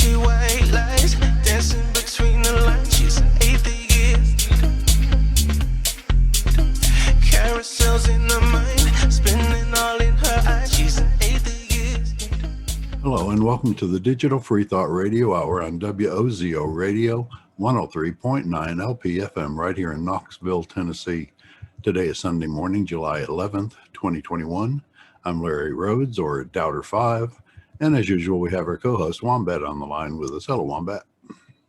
see white lies dancing between the lines. She's an atheist. Carousels in her mind, spinning all in her eyes. She's an atheist. Hello and welcome to the Digital Freethought Radio Hour on WOZO Radio 103.9 LPFM right here in Knoxville, Tennessee. Today is Sunday morning, July 11th, 2021. I'm Larry Rhodes, or Doubter5, and as usual, we have our co-host Wombat on the line with us. Hello, Wombat.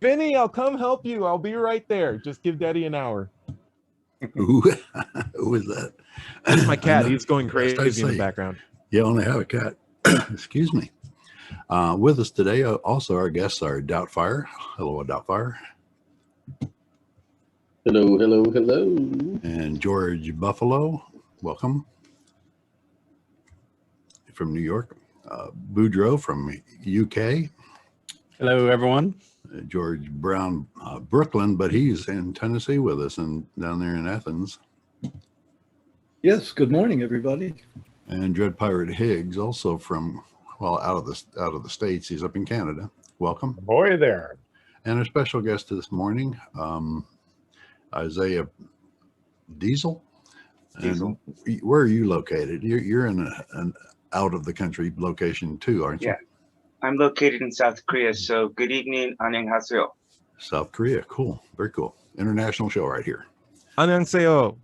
Vinny, I'll come help you. I'll be right there. Just give Daddy an hour. Who is that? That's my cat. He's going crazy in the background. You only have a cat. Excuse me. With us today, also our guests are Doubtfire. Hello, Doubtfire. Hello, hello, hello. And George Buffalo. Welcome. From New York. Boudreaux from UK. Hello, everyone. George Brown, Brooklyn, but he's in Tennessee with us and down there in Athens. Yes, good morning, everybody. And Dread Pirate Higgs, also from, well, out of the States. He's up in Canada. Welcome. Boy there. And a special guest this morning, Isaiah Diesel. And where are you located? You're in an out of the country location too, aren't you? Yeah, I'm located in South Korea. So good evening, 안녕하세요. South Korea, cool, very cool. International show right here. 안녕하세요.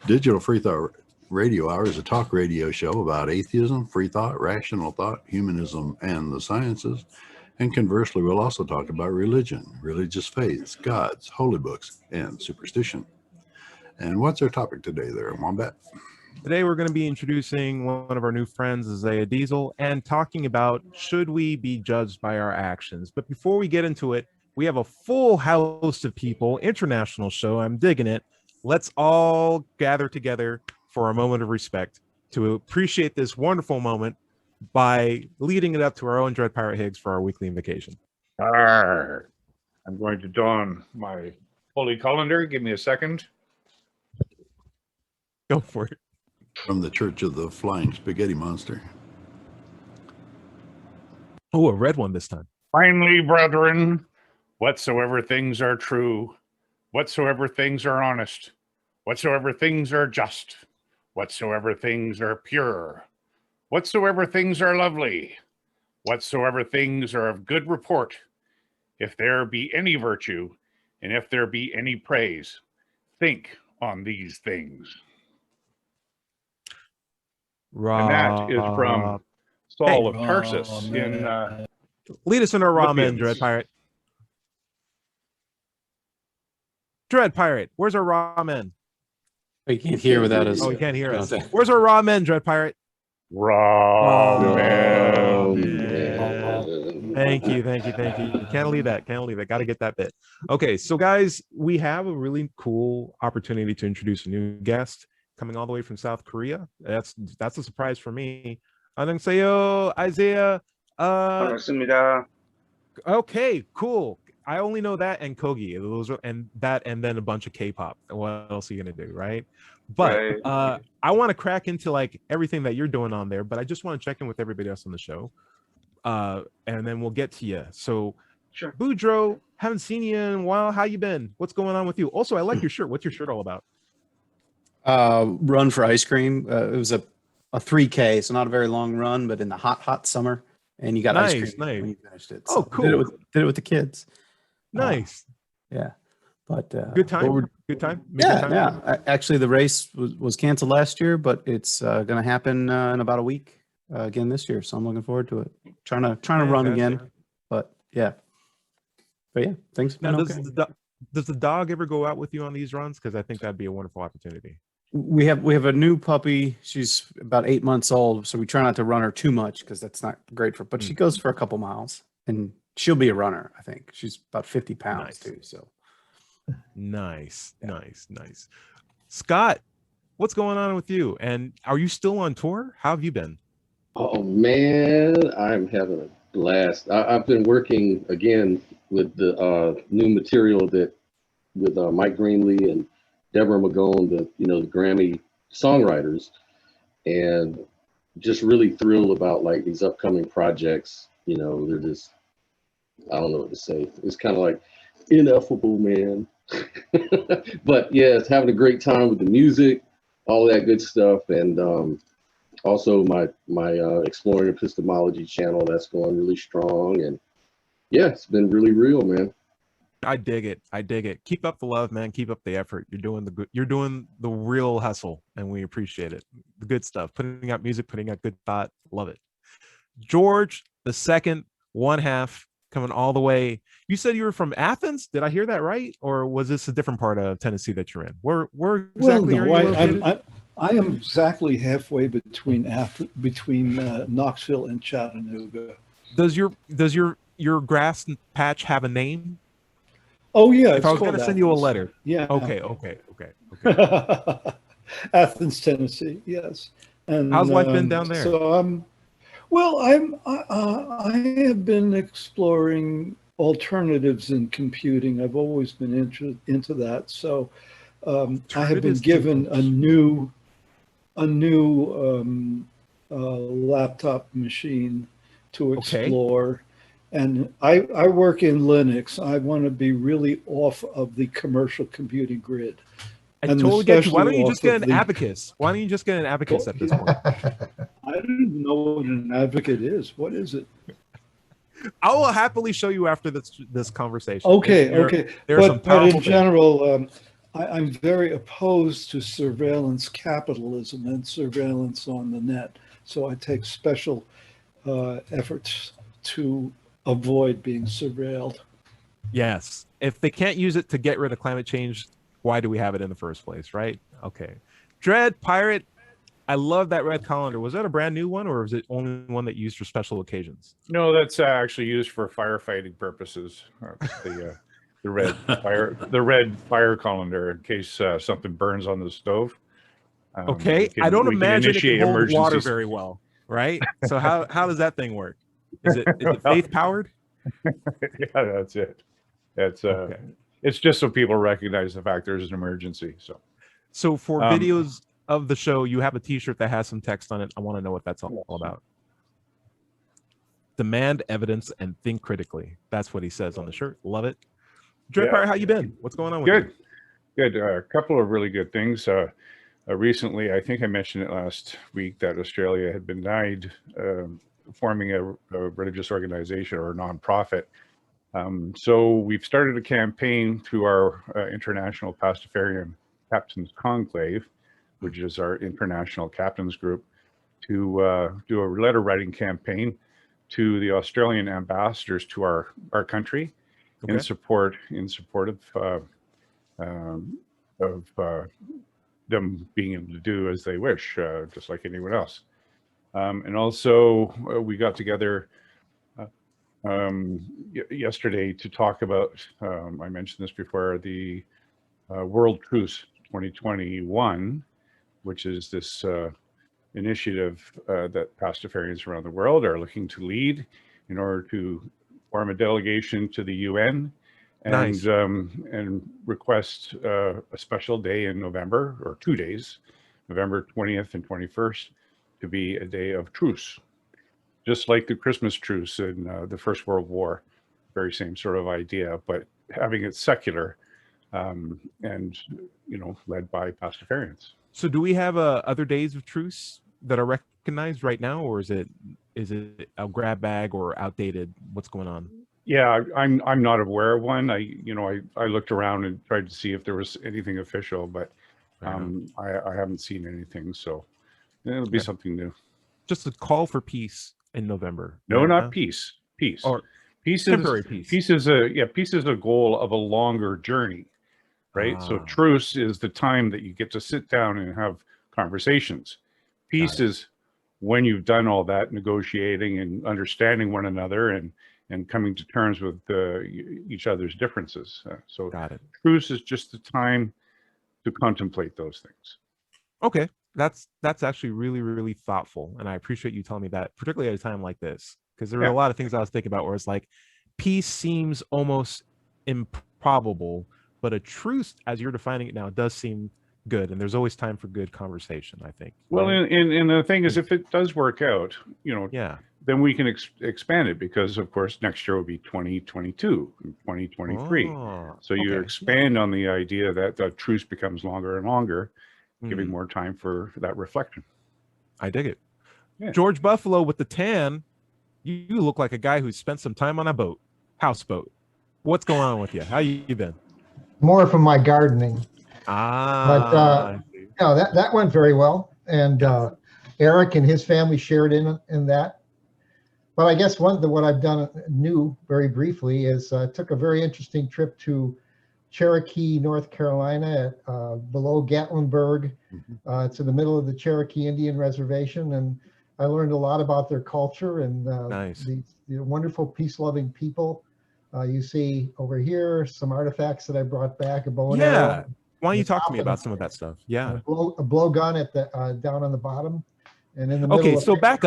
Digital Freethought Radio Hour is a talk radio show about atheism, free thought, rational thought, humanism, and the sciences. And conversely, we'll also talk about religion, religious faiths, gods, holy books, and superstition. And what's our topic today there, Wombat? Today we're going to be introducing one of our new friends, Isaiah Diesel, and talking about should we be judged by our actions. But before we get into it, we have a full house of people, international show, I'm digging it. Let's all gather together for a moment of respect to appreciate this wonderful moment by leading it up to our own Dread Pirate Higgs for our weekly invocation. Arr. I'm going to don my holy colander. Give me a second. Go for it. From the Church of the Flying Spaghetti Monster. Oh, a red one this time. Finally, brethren, whatsoever things are true, whatsoever things are honest, whatsoever things are just, whatsoever things are pure, whatsoever things are lovely, whatsoever things are of good report, if there be any virtue, and if there be any praise, think on these things. And that is from Saul of Tarsus in... lead us in our ramen, Dread Pirate. Dread Pirate, where's our ramen? Oh, you can't hear without us. Oh, you can't hear us. Where's our ramen, Dread Pirate? Ramen. Thank you. Can't leave that. Got to get that bit. Okay, so guys, we have a really cool opportunity to introduce a new guest coming all the way from South Korea. That's a surprise for me. 안녕하세요, Isaiah. 반갑습니다. Okay, cool. I only know that and Kogi. Those are, and then a bunch of K-pop. What else are you gonna do, right? But I want to crack into like everything that you're doing on there, but I just want to check in with everybody else on the show. And then we'll get to you. So Sure. Boudreaux, haven't seen you in a while. How you been? What's going on with you? Also, I like your shirt. What's your shirt all about? Run for ice cream. It was a 3K, so not a very long run, but in the hot summer, and you got ice cream when you finished it. So cool. Did it with the kids. Nice. Yeah, but good time. Good time. Yeah. Actually, the race was canceled last year, but it's going to happen in about a week again this year. So I'm looking forward to it. Trying to run again, but yeah. Things. Now, does the dog ever go out with you on these runs? Because I think that'd be a wonderful opportunity. We have a new puppy. She's about 8 months old, so we try not to run her too much because that's not great for. But she goes for a couple miles, and she'll be a runner. I think she's about 50 pounds too. So nice. Scott, what's going on with you? And are you still on tour? How have you been? Oh man, I'm having a blast. I've been working again with the new material with Mike Greenlee and Deborah Magone, the Grammy songwriters, and just really thrilled about like these upcoming projects. You know, they're just, I don't know what to say. It's kind of like ineffable, man. But yeah, it's having a great time with the music, all that good stuff. And also my Exploring Epistemology channel, that's going really strong. And yeah, it's been really real, man. I dig it. I dig it. Keep up the love, man. Keep up the effort. You're doing the good. You're doing the real hustle, and we appreciate it. The good stuff. Putting out music, putting out good thought. Love it. George, the second one half, coming all the way. You said you were from Athens. Did I hear that right, or was this a different part of Tennessee that you're in? Where exactly are you located? I am exactly halfway between Knoxville and Chattanooga. Does your grass patch have a name? Oh yeah, if I was going to send you a letter. Yeah. Okay. Athens, Tennessee. Yes. And how's life been down there? So I have been exploring alternatives in computing. I've always been into that. So I have been given a new laptop machine to explore. And I work in Linux. I want to be really off of the commercial computing grid. I totally get you. Why don't you just get an abacus? Why don't you just get an abacus at this point? I don't even know what an advocate is. What is it? I will happily show you after this conversation. Okay. But in general, I'm very opposed to surveillance capitalism and surveillance on the net. So I take special efforts to avoid being surveilled. Yes. If they can't use it to get rid of climate change, why do we have it in the first place, right? Okay. Dread Pirate, I love that red colander. Was that a brand new one, or was it only one that you used for special occasions? No, that's actually used for firefighting purposes. The red fire colander in case something burns on the stove. Okay. I don't imagine it can hold water very well, right? So how does that thing work? Is it faith powered? Yeah, that's it. That's it's just so people recognize the fact there's an emergency. So for videos of the show, you have a T-shirt that has some text on it. I want to know what that's all about. Demand evidence and think critically. That's what he says on the shirt. Love it. Dreadfire, how you been? What's going on with you? Good. A couple of really good things. Recently, I think I mentioned it last week that Australia had been denied forming a religious organization or a nonprofit. So we've started a campaign through our International Pastafarian Captains Conclave, which is our international captains group, to do a letter writing campaign to the Australian ambassadors to our country in support of them being able to do as they wish, just like anyone else. And also we got together yesterday to talk about, I mentioned this before, the World Truce 2021, which is this initiative that Pastafarians around the world are looking to lead in order to form a delegation to the UN and request a special day in November, or 2 days, November 20th and 21st, to be a day of truce. Just like the Christmas truce in the First World War, very same sort of idea, but having it secular and, led by Pastafarians. So do we have other days of truce that are recognized right now, or is it a grab bag or outdated? What's going on? Yeah, I'm not aware of one. I looked around and tried to see if there was anything official, but I haven't seen anything. So it'll be something new. Just a call for peace in November. No, not peace. Peace. Or peace temporary is peace. Peace is a goal of a longer journey, right? So truce is the time that you get to sit down and have conversations. Peace is when you've done all that negotiating and understanding one another and coming to terms with each other's differences. So truce is just the time to contemplate those things. Okay. That's actually really, really thoughtful. And I appreciate you telling me that, particularly at a time like this, because there are a lot of things I was thinking about where it's like peace seems almost improbable, but a truce, as you're defining it now, does seem good. And there's always time for good conversation, I think. Well, and the thing is, if it does work out, then we can expand it, because of course next year will be 2022 and 2023. So you expand on the idea that the truce becomes longer and longer, giving more time for that reflection. I dig it. Yeah. George Buffalo with the tan, you look like a guy who spent some time on a boat, houseboat. What's going on with you? How you been? More from my gardening. But no, that went very well, and Eric and his family shared in that. But I guess what I've done new very briefly is took a very interesting trip to Cherokee, North Carolina, at below Gatlinburg. It's in the middle of the Cherokee Indian Reservation, and I learned a lot about their culture and these wonderful peace-loving people. You see over here some artifacts that I brought back, a bow and arrow. Why don't you talk to me about some of that stuff? Yeah. A blowgun at the down on the bottom. And in the middle. Okay, so back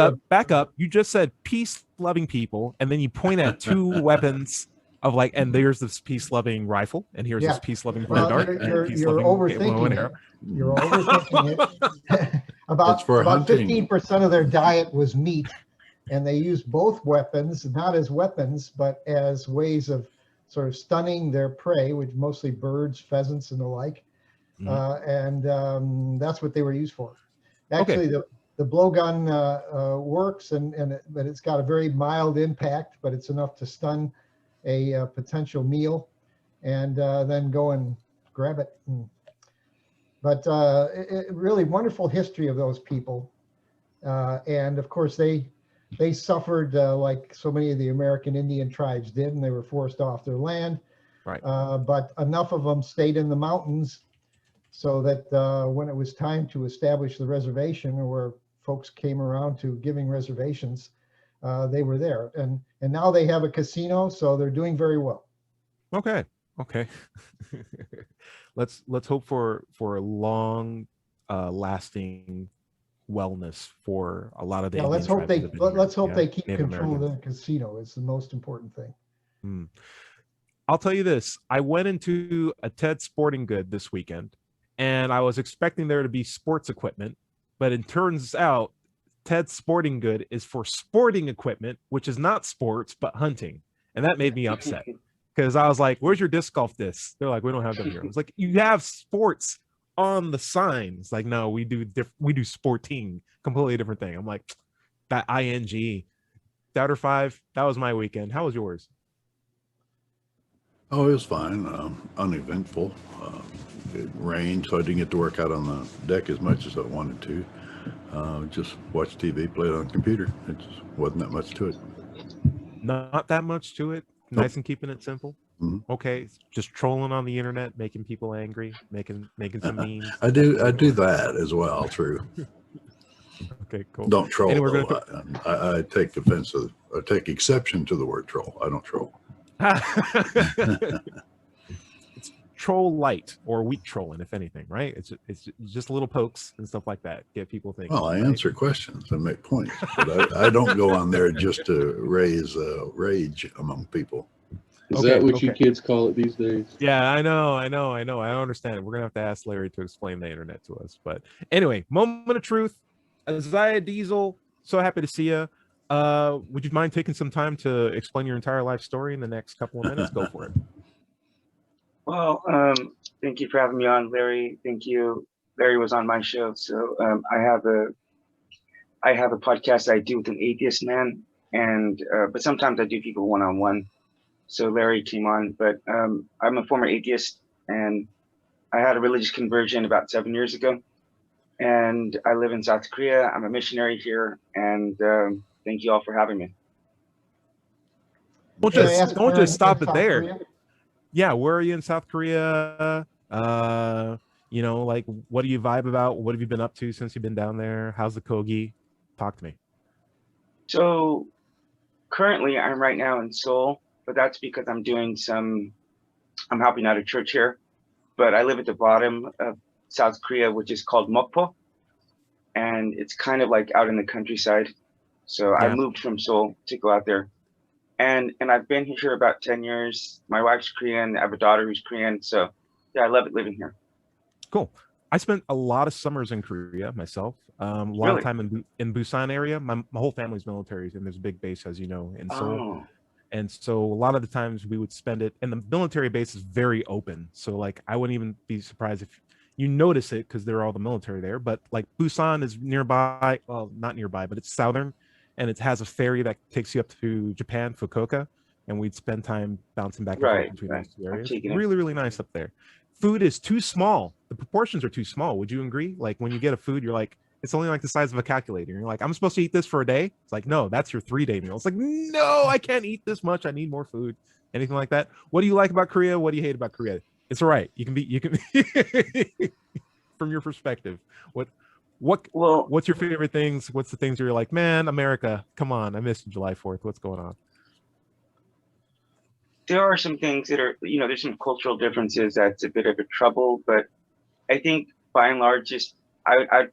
up. You just said peace-loving people, and then you point at two weapons of like, and there's this peace-loving rifle, and here's this peace-loving dart. You're overthinking it. You're overthinking it. About 15% of their diet was meat, and they used both weapons, not as weapons, but as ways of sort of stunning their prey, which mostly birds, pheasants, and the like. And that's what they were used for. Actually, the blowgun works, but it's got a very mild impact, but it's enough to stun a potential meal, and then go and grab it. But really wonderful history of those people, and of course they suffered like so many of the American Indian tribes did, and they were forced off their land. Right. But enough of them stayed in the mountains so that when it was time to establish the reservation, or where folks came around to giving reservations, they were there. And now they have a casino, so they're doing very well. Okay. Let's hope for a long lasting wellness for a lot of the let's hope they keep control of the casino. It's the most important thing. I'll tell you this, I went into a Ted Sporting Good this weekend, and I was expecting there to be sports equipment, but it turns out Ted Sporting Good is for sporting equipment, which is not sports but hunting, and that made me upset. Because I was like, where's your disc golf discs? They're like, we don't have them here. I was like, you have sports on the signs. Like, no, we do sporting, completely different thing. I'm like, that ing. Doubter 5, that was my weekend. How was yours? Oh, it was fine. Uneventful. It rained, so I didn't get to work out on the deck as much as I wanted to. Just watch TV, play it on the computer. It just wasn't that much to it. Not that much to it. Nice and keeping it simple. Okay, just trolling on the internet, making people angry, making some memes. I do that as well. True. Okay, cool. Don't troll. I take exception to the word troll. I don't troll. It's troll light or weak trolling, if anything, right? It's just little pokes and stuff like that. Get people thinking. Well, I answer questions and make points, but I don't go on there just to raise rage among people. Is that what you kids call it these days? Yeah, I know. I don't understand it. We're gonna have to ask Larry to explain the internet to us. But anyway, moment of truth. Isaiah Diesel, so happy to see you. Would you mind taking some time to explain your entire life story in the next couple of minutes? Go for it. Well, thank you for having me on, Larry. Thank you. Larry was on my show, so I have a podcast I do with an atheist man, and but sometimes I do people one-on-one. So Larry came on, but I'm a former atheist, and I had a religious conversion about 7 years ago, and I live in South Korea. I'm a missionary here, and thank you all for having me. Don't just stop it there. Korea? Yeah, where are you in South Korea? Like, what do you vibe about? What have you been up to since you've been down there? How's the Kogi? Talk to me. So currently I'm right now in Seoul, but that's because I'm helping out a church here. But I live at the bottom of South Korea, which is called Mokpo. And it's kind of like out in the countryside. So yeah. I moved from Seoul to go out there. And I've been here about 10 years. My wife's Korean. I have a daughter who's Korean. So yeah, I love it living here. Cool. I spent a lot of summers in Korea myself. A lot of time in Busan area. My whole family's military, and there's a big base, as you know, in Seoul. Oh, And so a lot of the times we would spend it, and the military base is very open. So like I wouldn't even be surprised if you notice it because there are all the military there. But like Busan is nearby, well, not nearby, but it's southern, and it has a ferry that takes you up to Japan, Fukuoka, and we'd spend time bouncing back and forth between those two areas. Really, really nice up there. Food is too small. The proportions are too small. Would you agree? Like when you get a food, you're like, it's only like the size of a calculator. You're like, I'm supposed to eat this for a day. It's like, no, that's your 3-day meal. It's like, no, I can't eat this much. I need more food. Anything like that. What do you like about Korea? What do you hate about Korea? It's all right. You can from your perspective. What's your favorite things? What's the things where you're like, man, America, come on, I missed July 4th. What's going on? There are some things that are, there's some cultural differences that's a bit of a trouble, but I think by and large, just I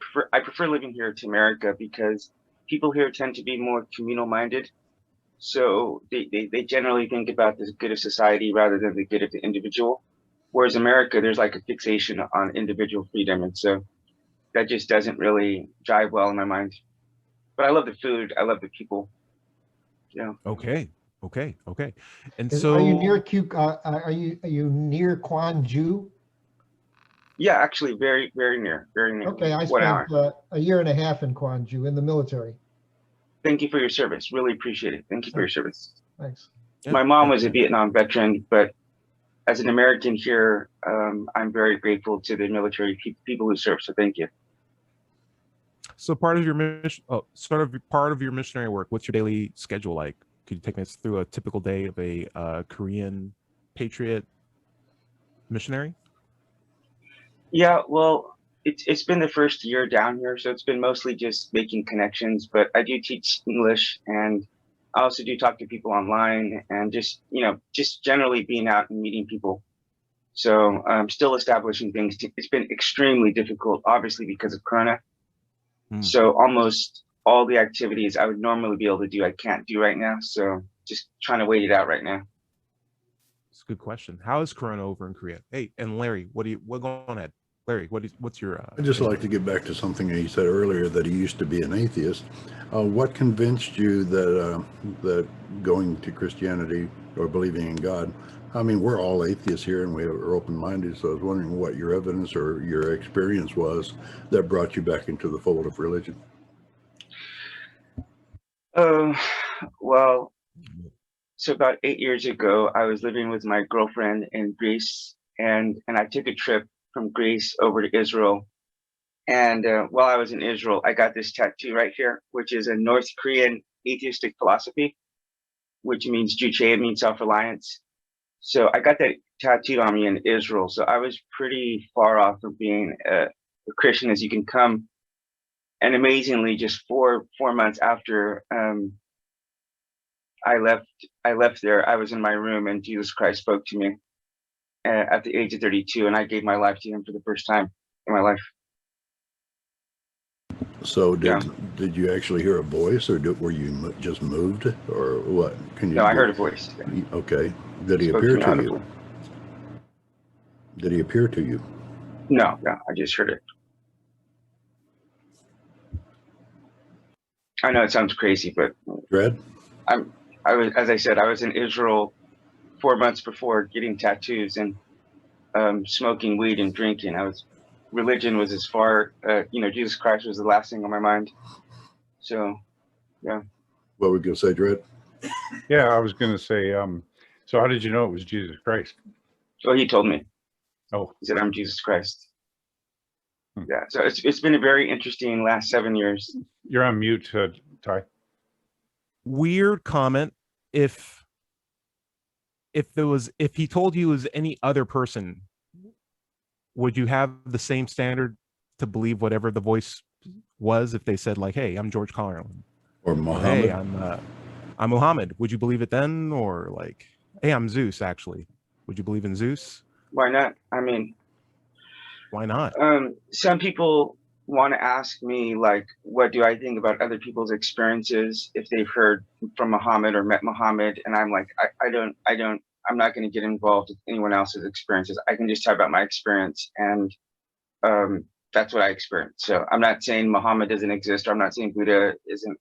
prefer living here to America because people here tend to be more communal minded. So they generally think about the good of society rather than the good of the individual. Whereas America, there's like a fixation on individual freedom. And so that just doesn't really jive well in my mind. But I love the food. I love the people. Yeah. Okay. And Are you near are you near Gwangju? Yeah, actually, very, very near. Very near. Okay, I spent a year and a half in Gwangju in the military. Thank you for your service. Really appreciate it. Thank you for your service. Thanks. My mom was a Vietnam veteran, but as an American here, I'm very grateful to the military people who serve. So thank you. So part of your mission, part of your missionary work, what's your daily schedule like? Could you take us through a typical day of a Korean patriot missionary? Yeah, well, it's been the first year down here, so it's been mostly just making connections. But I do teach English, and I also do talk to people online, and just generally being out and meeting people. So I'm still establishing things. It's been extremely difficult, obviously because of Corona. So almost all the activities I would normally be able to do, I can't do right now. So just trying to wait it out right now. It's a good question. How is Corona over in Korea? Hey, and Larry, what go on ahead? Larry, what's your? I'd just like to get back to something he said earlier, that he used to be an atheist. What convinced you that going to Christianity or believing in God? I mean, we're all atheists here and we're open-minded, so I was wondering what your evidence or your experience was that brought you back into the fold of religion. Well, so about 8 years ago, I was living with my girlfriend in Greece, and I took a trip from Greece over to Israel. And while I was in Israel, I got this tattoo right here, which is a North Korean atheistic philosophy, which means Juche, it means self-reliance. So I got that tattooed on me in Israel. So I was pretty far off of being a Christian as you can come. And amazingly, just four months after I left there, I was in my room and Jesus Christ spoke to me at the age of 32, and I gave my life to him for the first time in my life. So did you actually hear a voice, or were you just moved, or what? No, I heard a voice. Okay. Did he appear to you? Did he appear to you? No, I just heard it. I know it sounds crazy, but Dread? I was, as I said, I was in Israel 4 months before getting tattoos and smoking weed and drinking. Religion was as far, Jesus Christ was the last thing on my mind. So, yeah. What were we going to say, Dread? Yeah, I was going to say, so how did you know it was Jesus Christ? Well, he told me. Oh. He said, I'm Jesus Christ. Yeah, so it's been a very interesting last 7 years. You're on mute, Ty. Weird comment. If he told you it was any other person, would you have the same standard to believe whatever the voice was? If they said like, "Hey, I'm George Carlin," or Muhammad, "Hey, I'm Muhammad," would you believe it then? Or like, "Hey, I'm Zeus," actually, would you believe in Zeus? Why not? I mean, why not? Some people want to ask me, like, what do I think about other people's experiences if they've heard from Muhammad or met Muhammad? And I'm like, I'm not going to get involved with anyone else's experiences. I can just talk about my experience. And that's what I experienced. So I'm not saying Muhammad doesn't exist, or I'm not saying Buddha isn't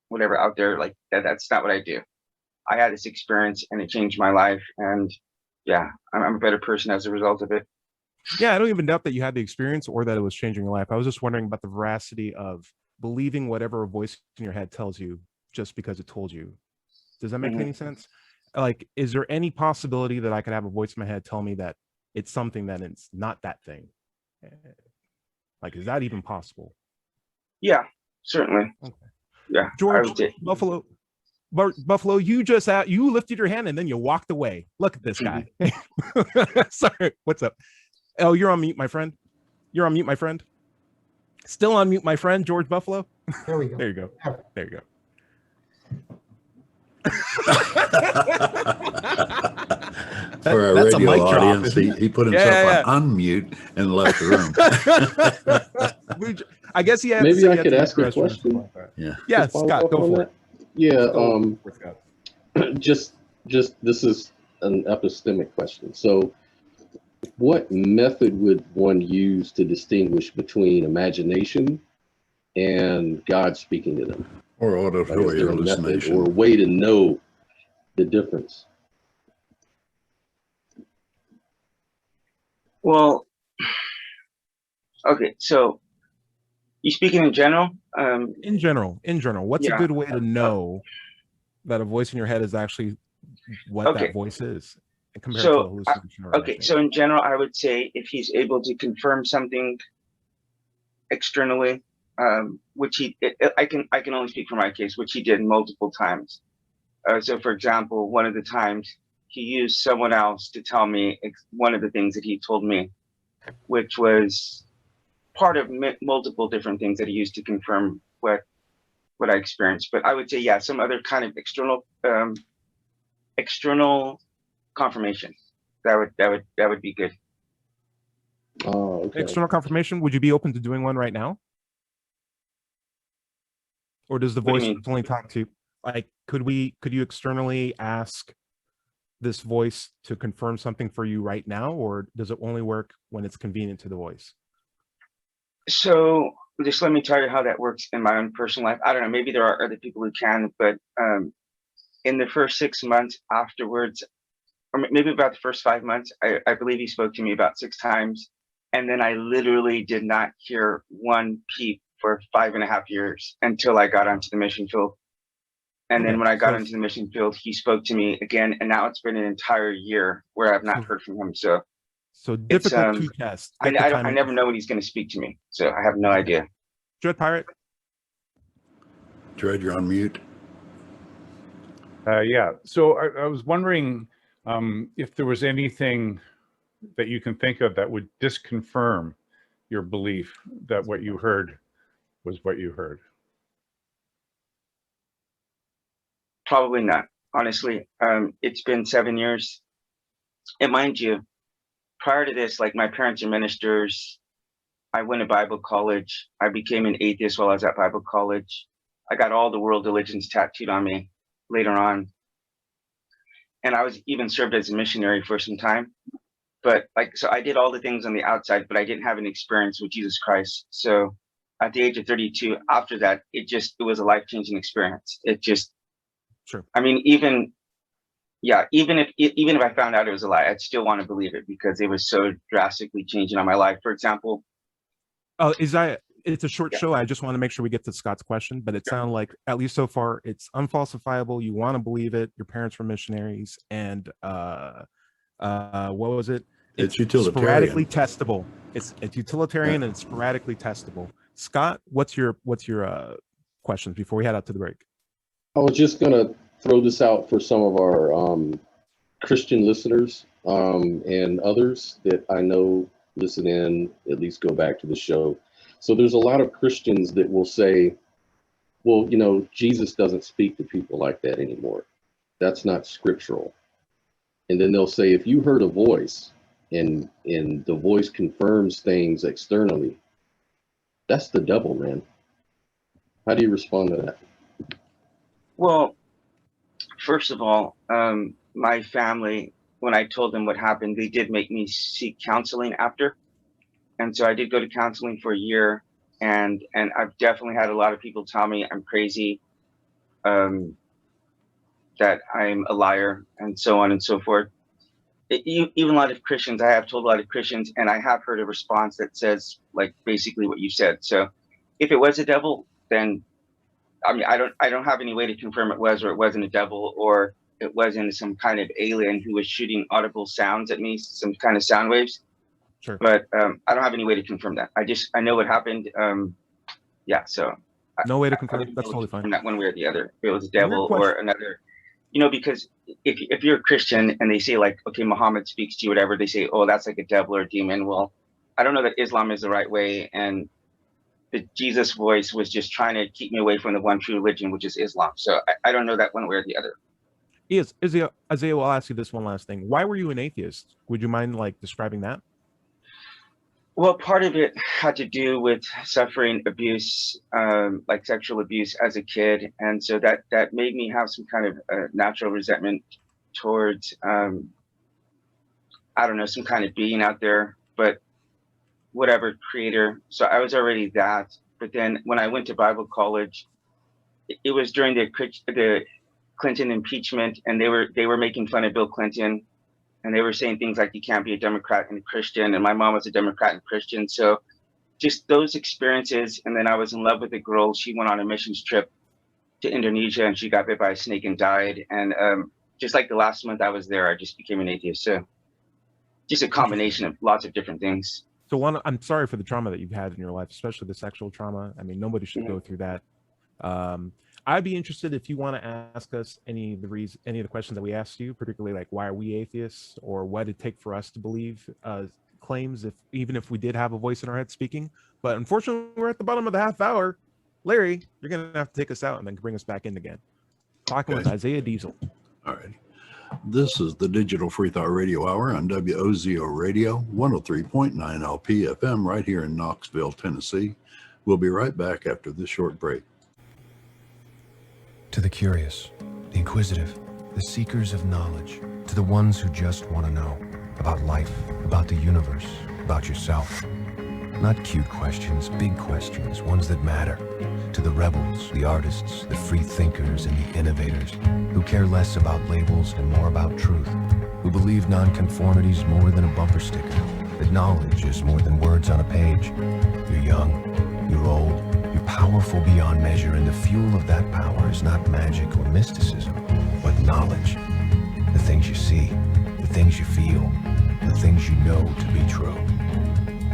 whatever out there like that. That's not what I do. I had this experience and it changed my life, and yeah, I'm a better person as a result of it. Yeah, I don't even doubt that you had the experience or that it was changing your life. I was just wondering about the veracity of believing whatever a voice in your head tells you just because it told you. Does that make any sense? Like, is there any possibility that I could have a voice in my head tell me that it's something that it's not that thing? Like, is that even possible? Yeah, certainly. Okay. Yeah, George, Buffalo, you just you lifted your hand and then you walked away. Look at this guy. Sorry, what's up? Oh, you're on mute, my friend. You're on mute, my friend. Still on mute, my friend, George Buffalo. There we go. There you go. There you go. For our That's a radio mic drop, audience, isn't he put himself on unmute and left the room. I guess he had. Maybe I could ask a question. Yeah. Yeah, Scott, go for it. Yeah. Just this is an epistemic question. So, what method would one use to distinguish between imagination and God speaking to them? Or auditory hallucination. Or a way to know the difference? Well, okay, so you speaking in general? In general, what's yeah. a good way to know that a voice in your head is actually what that voice is compared to a hallucination? Okay, so in general, I would say if he's able to confirm something externally, which I can only speak for my case, which he did multiple times. So, for example, one of the times he used someone else to tell me one of the things that he told me, which was part of multiple different things that he used to confirm what I experienced. But I would say, yeah, some other kind of external confirmation that would be good. Oh, okay. External confirmation. Would you be open to doing one right now? Or does the voice only talk to, like, could you externally ask this voice to confirm something for you right now, or does it only work when it's convenient to the voice? So just let me tell you how that works in my own personal life. I don't know, maybe there are other people who can, but in the first 6 months afterwards, or maybe about the first 5 months, I believe he spoke to me about 6 times. And then I literally did not hear one peep for 5.5 years until I got onto the mission field. And then when I got into the mission field, he spoke to me again. And now it's been an entire year where I've not heard from him. So difficult to test. I never know when he's going to speak to me. So I have no idea. Dread Pirate? Dread, you're on mute. Yeah. So I was wondering if there was anything that you can think of that would disconfirm your belief that what you heard was what you heard. Probably not, honestly. It's been 7 years. And mind you, prior to this, like, my parents are ministers. I went to Bible college. I became an atheist while I was at Bible college. I got all the world religions tattooed on me later on. And I was even served as a missionary for some time. But so I did all the things on the outside, but I didn't have an experience with Jesus Christ. So at the age of 32, after that, it was a life-changing experience. It just, sure. I mean, even if I found out it was a lie, I'd still want to believe it because it was so drastically changing on my life. For example. It's a short show. I just want to make sure we get to Scott's question, but it sounded like, at least so far, it's unfalsifiable. You want to believe it. Your parents were missionaries, and what was it? It's utilitarian. Sporadically testable. It's utilitarian and it's sporadically testable. Scott, what's your questions before we head out to the break? I was just gonna throw this out for some of our Christian listeners and others that I know listen in, at least go back to the show. So there's a lot of Christians that will say, well, Jesus doesn't speak to people like that anymore. That's not scriptural. And then they'll say, if you heard a voice and the voice confirms things externally, that's the devil, man. How do you respond to that? Well, first of all, my family, when I told them what happened, they did make me seek counseling after. And so I did go to counseling for a year, and I've definitely had a lot of people tell me I'm crazy, that I'm a liar, and so on and so forth. Even a lot of Christians, I have told a lot of Christians, and I have heard a response that says like basically what you said. So if it was a devil, then I mean, I don't have any way to confirm it was or it wasn't a devil, or it wasn't some kind of alien who was shooting audible sounds at me, some kind of sound waves. Sure. But I don't have any way to confirm that. I know what happened. Yeah. So no way to I confirm. wouldn't That's be able totally to fine. confirm that one way or the other. If it was a Your devil question- or another, because if you're a Christian and they say like, okay, Muhammad speaks to you, whatever, they say, oh, that's like a devil or a demon. Well, I don't know that Islam is the right way, and the Jesus voice was just trying to keep me away from the one true religion, which is Islam. So I don't know that one way or the other. Isaiah, will ask you this one last thing. Why were you an atheist? Would you mind like describing that? Well, part of it had to do with suffering abuse, like sexual abuse as a kid. And so that made me have some kind of natural resentment towards, I don't know, some kind of being out there, but whatever, creator. So I was already that. But then when I went to Bible college, it was during the Clinton impeachment, and they were making fun of Bill Clinton. And they were saying things like, you can't be a Democrat and a Christian. And my mom was a Democrat and Christian. So just those experiences. And then I was in love with a girl. She went on a missions trip to Indonesia, and she got bit by a snake and died. And just like the last month I was there, I just became an atheist. So just a combination of lots of different things. So I'm sorry for the trauma that you've had in your life, especially the sexual trauma. I mean, nobody should go through that. I'd be interested if you want to ask us any of the questions that we asked you, particularly like why are we atheists, or what it'd take for us to believe claims, even if we did have a voice in our head speaking. But unfortunately, we're at the bottom of the half hour. Larry, you're gonna have to take us out and then bring us back in again. Talking with Isaiah Diesel. All right. This is the Digital Freethought Radio Hour on WOZO Radio, 103.9 LPFM, right here in Knoxville, Tennessee. We'll be right back after this short break. To the curious, the inquisitive, the seekers of knowledge, to the ones who just want to know about life, about the universe, about yourself. Not cute questions, big questions, ones that matter. To the rebels, the artists, the free thinkers, and the innovators who care less about labels and more about truth, who believe nonconformity is more than a bumper sticker, that knowledge is more than words on a page. You're young, you're old, you're powerful beyond measure, and the fuel of that power is not magic or mysticism, but knowledge. The things you see, the things you feel, the things you know to be true.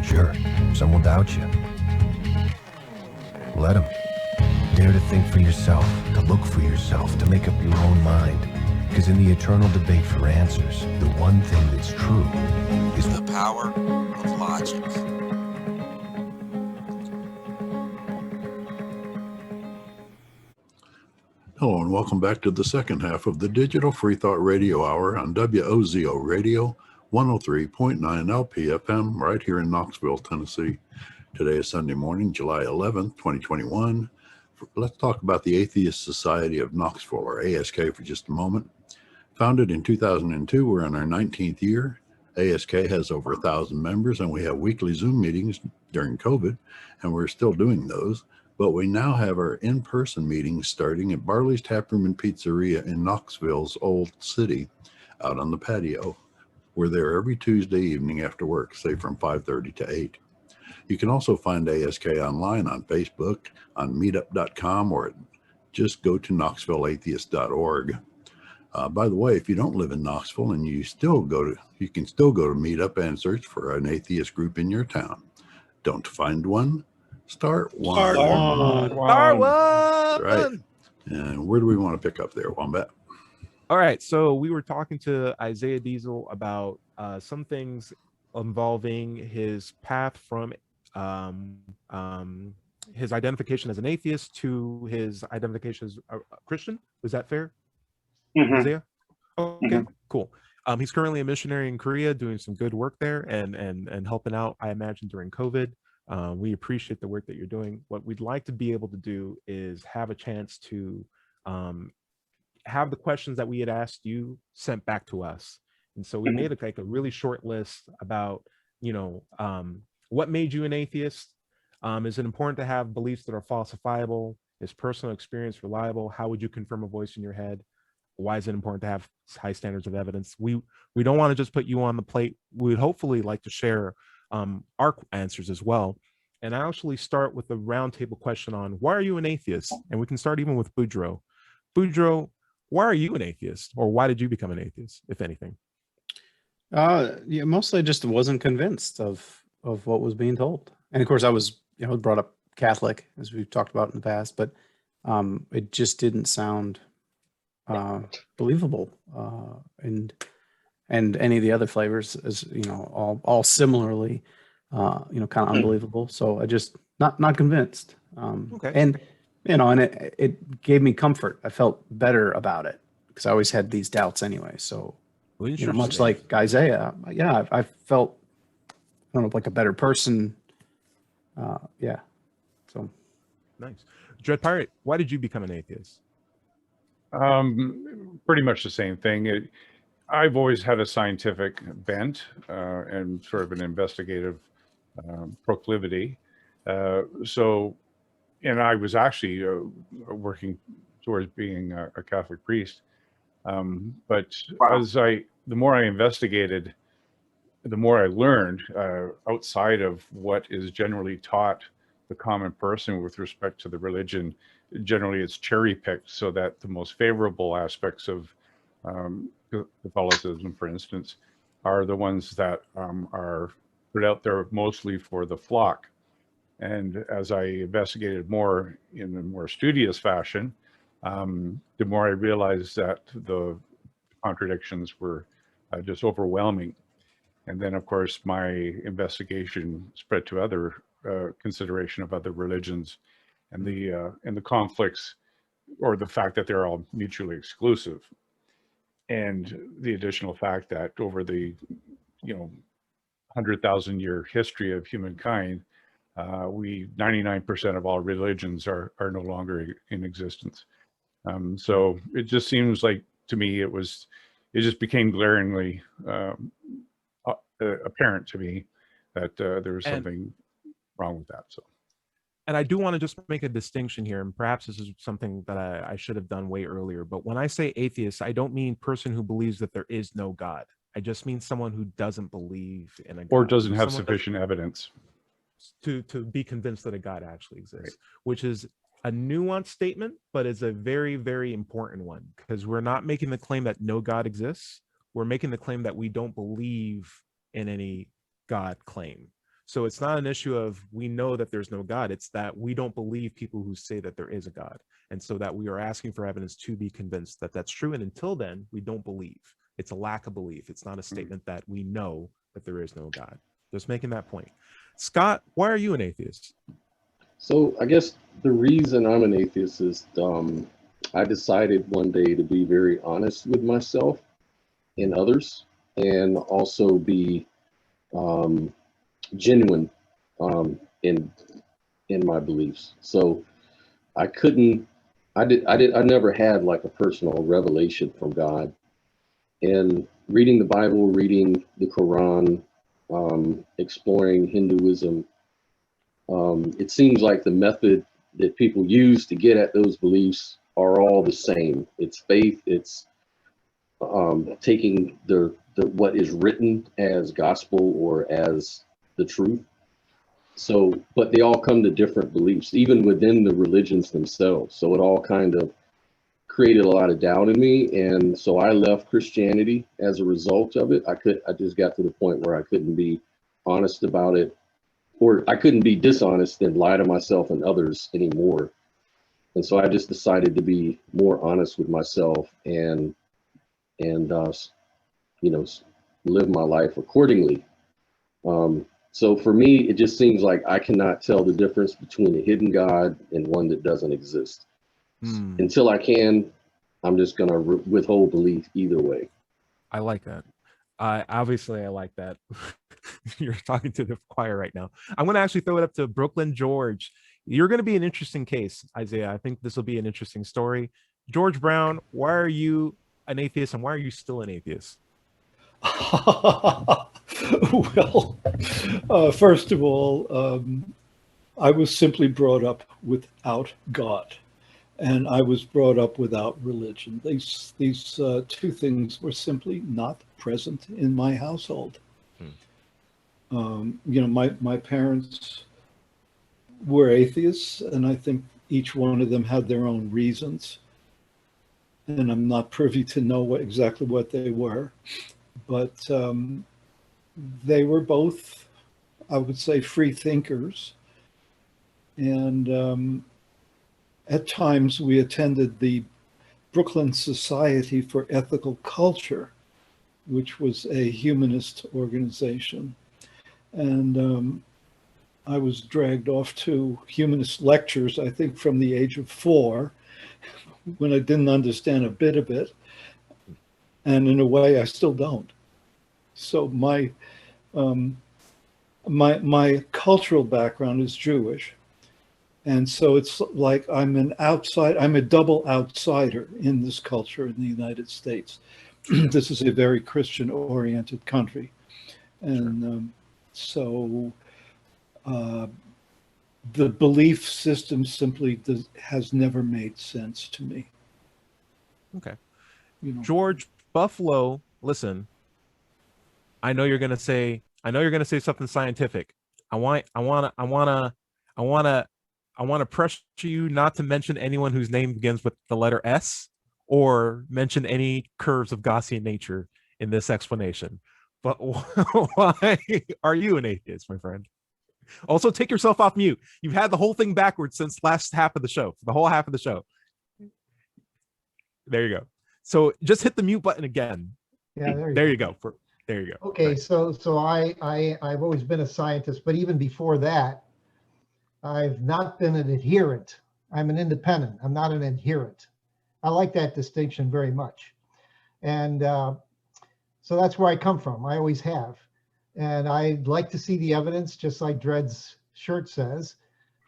Sure, some will doubt you. Let them. Dare to think for yourself, to look for yourself, to make up your own mind. Because in the eternal debate for answers, the one thing that's true is the power of logic. Hello and welcome back to the second half of the Digital Freethought Radio Hour on WOZO Radio, 103.9 LPFM, right here in Knoxville, Tennessee. Today is Sunday morning, July 11th, 2021. Let's talk about the Atheist Society of Knoxville, or ASK, for just a moment. Founded in 2002, we're in our 19th year. ASK has over 1,000 members, and we have weekly Zoom meetings during COVID, and we're still doing those. But we now have our in-person meetings starting at Barley's Taproom and Pizzeria in Knoxville's Old City, out on the patio. We're there every Tuesday evening after work, say from 5:30 to 8. You can also find ASK online on Facebook, on meetup.com, or just go to knoxvilleatheist.org. By the way, if you don't live in Knoxville and you can still go to Meetup and search for an atheist group in your town. Don't find one? Start one. Start one. Right. And where do we want to pick up there, Wombat? All right. So we were talking to Isaiah Diesel about some things involving his path from his identification as an atheist to his identification as a Christian. Was that fair? Isaiah? Okay, cool. He's currently a missionary in Korea doing some good work there and helping out, I imagine, during COVID. We appreciate the work that you're doing. What we'd like to be able to do is have a chance to have the questions that we had asked you sent back to us. And so we made a really short list about, What made you an atheist? Is it important to have beliefs that are falsifiable? Is personal experience reliable? How would you confirm a voice in your head? Why is it important to have high standards of evidence? We don't want to just put you on the plate. We'd hopefully like to share our answers as well. And I actually start with a roundtable question on why are you an atheist? And we can start even with Boudreaux. Boudreaux, why are you an atheist? Or why did you become an atheist, if anything? Yeah, mostly I just wasn't convinced of what was being told. And of course I was, brought up Catholic, as we've talked about in the past, but it just didn't sound believable. And any of the other flavors is, all similarly, kind of unbelievable. So I just not convinced. Okay. And, and it gave me comfort. I felt better about it because I always had these doubts anyway. So, much like Isaiah, I felt, like a better person. Yeah. So. Nice. Dread Pirate, why did you become an atheist? Pretty much the same thing. I've always had a scientific bent and sort of an investigative proclivity. And I was actually working towards being a Catholic priest. But the more I investigated, the more I learned outside of what is generally taught the common person with respect to the religion. Generally, it's cherry picked so that the most favorable aspects of Catholicism, for instance, are the ones that are put out there mostly for the flock. And as I investigated more in a more studious fashion, the more I realized that the contradictions were just overwhelming. And then, of course, my investigation spread to other consideration of other religions and the conflicts, or the fact that they're all mutually exclusive, and the additional fact that over the 100,000-year history of humankind, 99% of all religions are no longer in existence. So it just seems like, to me, it just became glaringly apparent to me that there was something wrong with that. So, and I do want to just make a distinction here, and perhaps this is something that I should have done way earlier, but when I say atheist, I don't mean person who believes that there is no God. I just mean someone who doesn't believe in a God. Or doesn't have sufficient evidence to be convinced that a God actually exists, right. Which is a nuanced statement, but it's a very, very important one, because we're not making the claim that no God exists. We're making the claim that we don't believe in any God claim. So it's not an issue of we know that there's no God. It's that we don't believe people who say that there is a God. And so that we are asking for evidence to be convinced that that's true. And until then, we don't believe. It's a lack of belief. It's not a statement that we know that there is no God. Just making that point. Scott, why are you an atheist? So I guess the reason I'm an atheist is I decided one day to be very honest with myself and others, and also be genuine in my beliefs. So I never had like a personal revelation from God. And reading the Bible, reading the Quran, exploring Hinduism, it seems like the method that people use to get at those beliefs are all the same. It's faith, it's taking the what is written as gospel or as the truth. So, but they all come to different beliefs, even within the religions themselves. So it all kind of created a lot of doubt in me. And so I left Christianity as a result of it. I just got to the point where I couldn't be honest about it, or I couldn't be dishonest and lie to myself and others anymore. And so I just decided to be more honest with myself and live my life accordingly. So for me, it just seems like I cannot tell the difference between a hidden God and one that doesn't exist. Until I can, I'm just going to withhold belief either way. I like that. Obviously, I like that. You're talking to the choir right now. I'm going to actually throw it up to Brooklyn George. You're going to be an interesting case, Isaiah. I think this will be an interesting story. George Brown, why are you an atheist, and why are you still an atheist? Well, first of all, I was simply brought up without God, and I was brought up without religion. These two things were simply not present in my household. My parents were atheists, and I think each one of them had their own reasons. And I'm not privy to know exactly what they were, but they were both, I would say, free thinkers. And at times we attended the Brooklyn Society for Ethical Culture, which was a humanist organization. And I was dragged off to humanist lectures, I think from the age of 4, when I didn't understand a bit of it. And in a way, I still don't. So my cultural background is Jewish. And so it's like I'm a double outsider in this culture in the United States. This is a very Christian-oriented country. And so the belief system simply has never made sense to me. Okay. George Buffalo, listen, I know you're going to say something scientific. I want to pressure you not to mention anyone whose name begins with the letter S or mention any curves of Gaussian nature in this explanation. But why are you an atheist, my friend? Also, take yourself off mute. You've had the whole thing backwards since last half of the show, the whole half of the show. There you go. So just hit the mute button again. Yeah, there you go. There you go. Okay, right. so I've always been a scientist, but even before that, I've not been an adherent. I'm an independent. I'm not an adherent. I like that distinction very much. And so that's where I come from. I always have. And I'd like to see the evidence, just like Dred's shirt says.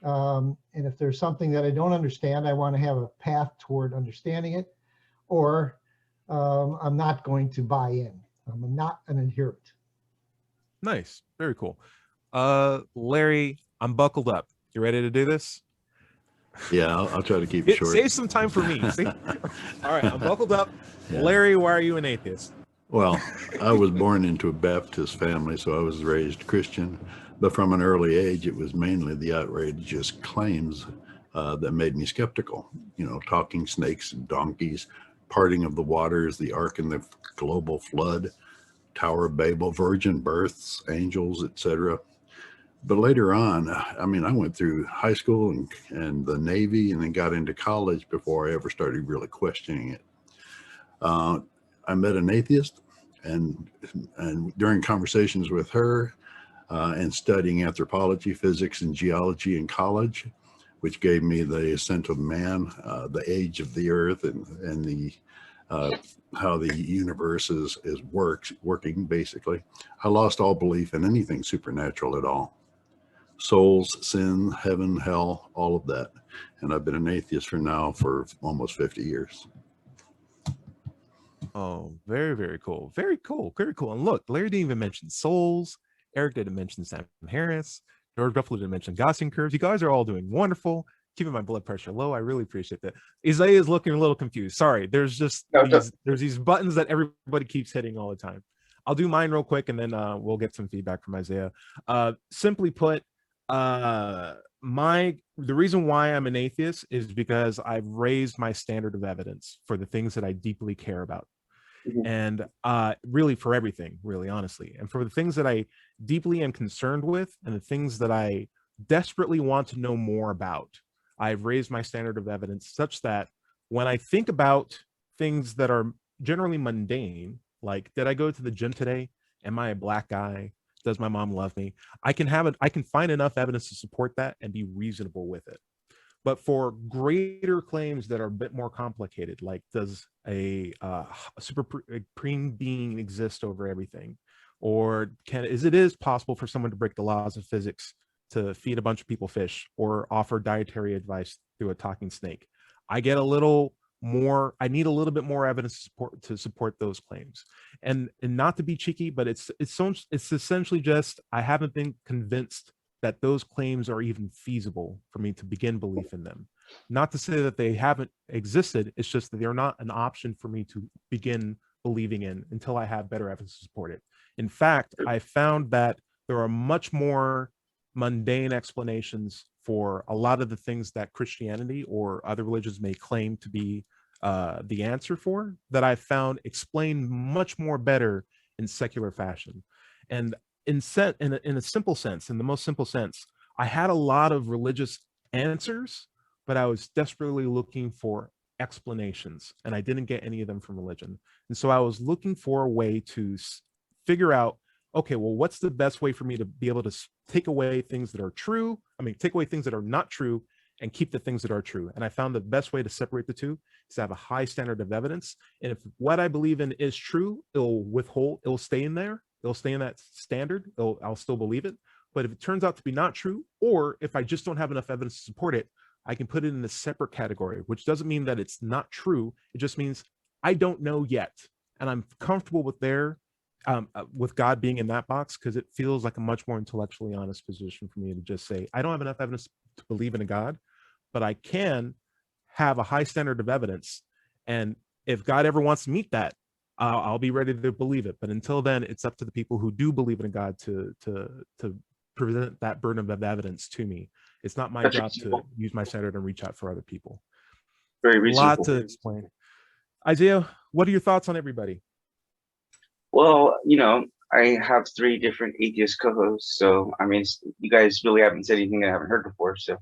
And if there's something that I don't understand, I want to have a path toward understanding it, or I'm not going to buy in. I'm not an adherent. Nice. Very cool. Larry, I'm buckled up. You ready to do this? Yeah, I'll try to keep it short. Save some time for me. See? All right, I'm buckled up. Yeah. Larry, why are you an atheist? Well, I was born into a Baptist family, so I was raised Christian. But from an early age, it was mainly the outrageous claims that made me skeptical. Talking snakes and donkeys, parting of the waters, the ark and the global flood, Tower of Babel, virgin births, angels, etc. But later on, I went through high school and the Navy, and then got into college before I ever started really questioning it. I met an atheist, and during conversations with her and studying anthropology, physics, and geology in college, which gave me the ascent of man, the age of the earth, and the how the universe is working, basically, I lost all belief in anything supernatural at all. Souls, sin, heaven, hell, all of that. And I've been an atheist for almost 50 years. Oh, very, very cool. Very cool. Very cool. And look, Larry didn't even mention souls. Eric didn't mention Sam Harris. George Buffalo didn't mention Gaussian curves. You guys are all doing wonderful. Keeping my blood pressure low. I really appreciate that. Isaiah is looking a little confused. Sorry. There's just there's these buttons that everybody keeps hitting all the time. I'll do mine real quick, and then we'll get some feedback from Isaiah. Simply put, the reason why I'm an atheist is because I've raised my standard of evidence for the things that I deeply care about. And really for everything, really honestly, and for the things that I deeply am concerned with and the things that I desperately want to know more about, I've raised my standard of evidence such that when I think about things that are generally mundane, like, did I go to the gym today? Am I a black guy? Does my mom love me? I can find enough evidence to support that and be reasonable with it. But for greater claims that are a bit more complicated, like, does a supreme being exist over everything? Or is it possible for someone to break the laws of physics to feed a bunch of people fish or offer dietary advice through a talking snake? I get a little I need a little bit more evidence to support those claims. And not to be cheeky, but it's essentially just, I haven't been convinced that those claims are even feasible for me to begin belief in them. Not to say that they haven't existed, it's just that they're not an option for me to begin believing in until I have better evidence to support it. In fact, I found that there are much more mundane explanations for a lot of the things that Christianity or other religions may claim to be the answer for, that I found explained much more better in secular fashion. And in a simple sense, in the most simple sense, I had a lot of religious answers, but I was desperately looking for explanations, and I didn't get any of them from religion. And so I was looking for a way to figure out, okay, well, what's the best way for me to be able to take away things that are true? Take away things that are not true and keep the things that are true. And I found the best way to separate the two is to have a high standard of evidence. And if what I believe in is true, it'll stay in there. It'll stay in that standard. I'll still believe it. But if it turns out to be not true, or if I just don't have enough evidence to support it, I can put it in a separate category, which doesn't mean that it's not true. It just means I don't know yet. And I'm comfortable with God being in that box, because it feels like a much more intellectually honest position for me to just say, I don't have enough evidence to believe in a God, but I can have a high standard of evidence. And if God ever wants to meet that, I'll be ready to believe it. But until then, it's up to the people who do believe in a God to present that burden of evidence to me. It's not my job to use my standard and reach out for other people. Very reasonable. A lot to explain. Isaiah, what are your thoughts on everybody? Well, I have 3 different atheist co-hosts, so you guys really haven't said anything I haven't heard before. So,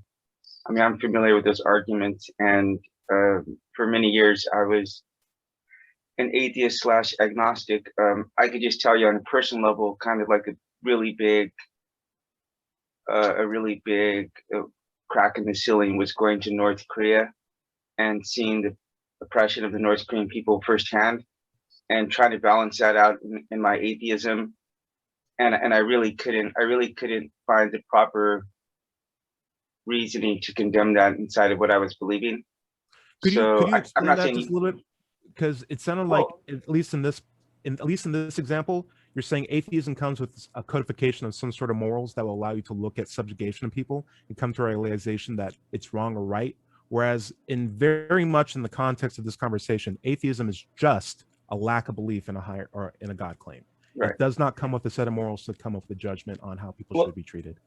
I'm familiar with those arguments, and for many years I was an atheist / agnostic. I could just tell you on a personal level, kind of like a really big crack in the ceiling was going to North Korea and seeing the oppression of the North Korean people firsthand, and trying to balance that out in my atheism. And I really couldn't find the proper reasoning to condemn that inside of what I was believing. Could you explain that just a little bit? Because it sounded like, at least in this example, you're saying atheism comes with a codification of some sort of morals that will allow you to look at subjugation of people and come to a realization that it's wrong or right. Whereas very much in the context of this conversation, atheism is just a lack of belief in a higher or in a God claim. Right. It does not come with a set of morals to come up with a judgment on how people should be treated.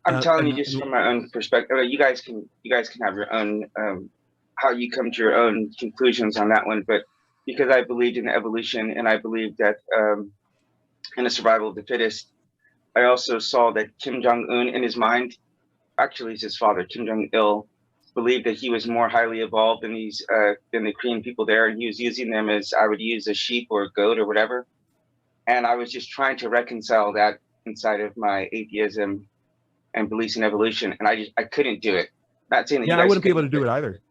I'm telling you just from my own perspective. You guys can have your own how you come to your own conclusions on that one. But because I believed in evolution, and I believe that in the survival of the fittest, I also saw that Kim Jong-un in his mind, actually it's his father, Kim Jong-il, believed that he was more highly evolved than the Korean people there, and he was using them as I would use a sheep or a goat or whatever. And I was just trying to reconcile that inside of my atheism and beliefs in evolution, and I couldn't do it. Not saying that I wouldn't be able to do it either.